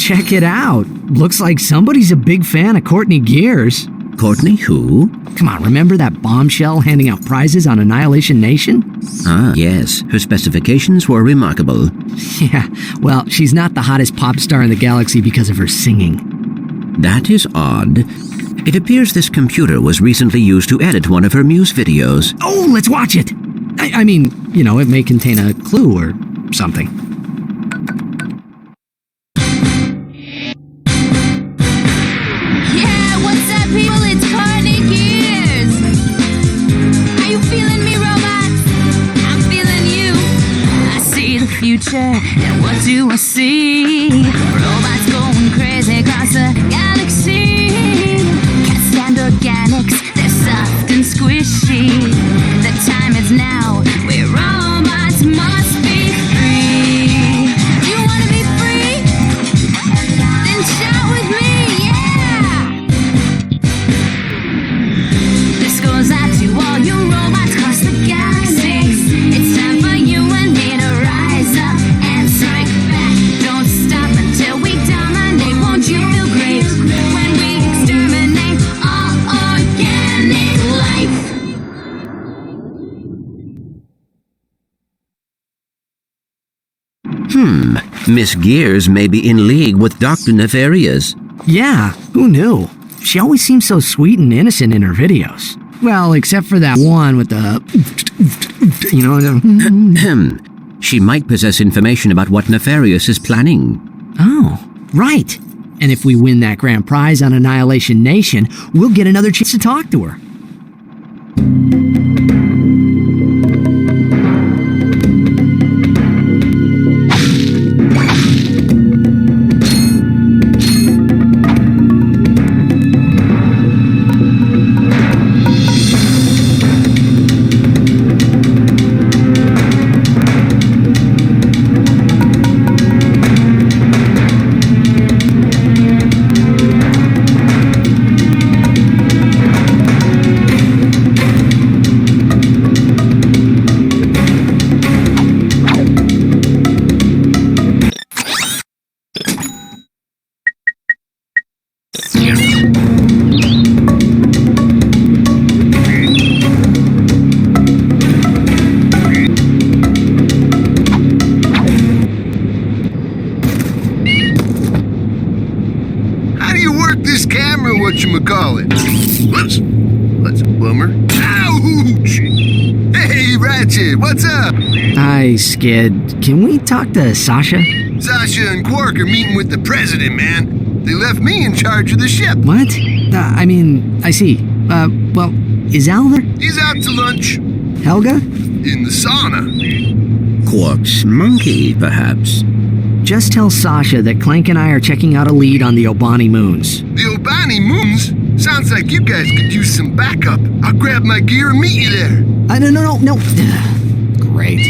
Check it out. Looks like somebody's a big fan of Courtney Gears. Courtney who? Come on, remember that bombshell handing out prizes on Annihilation Nation? Ah, yes. Her specifications were remarkable. Yeah, well, she's not the hottest pop star in the galaxy because of her singing. That is odd. It appears this computer was recently used to edit one of her Muse videos. Oh, let's watch it! I mean, you know, it may contain a clue or something. Yeah, what's up, people? It's Courtney Gears. Are you feeling me, robots? I'm feeling you. I see the future, and what do I see? Robots going crazy across the galaxy. Can't stand organics, they're soft and squishy. The time is now, where robots must be free. You wanna be free? Then shout with me, yeah! This goes out to all you robots across the galaxy. It's time for you and me to rise up and strike back. Don't stop until we dominate. Won't you feel great when we exterminate all organic life? Miss Gears may be in league with Dr. Nefarious. Yeah, who knew? She always seems so sweet and innocent in her videos. Well, except for that one with the... You know... She might possess information about what Nefarious is planning. Oh, right. And if we win that grand prize on Annihilation Nation, we'll get another chance to talk to her. What's a bummer? Ouch! Hey, Ratchet, what's up? Hi, Skid. Can we talk to Sasha? Sasha and Quark are meeting with the president, man. They left me in charge of the ship. What? I see. Well, is Al there? He's out to lunch. Helga? In the sauna. Quark's monkey, perhaps. Just tell Sasha that Clank and I are checking out a lead on the Obani moons. The Obani moons? Sounds like you guys could use some backup. I'll grab my gear and meet you there. No. Great.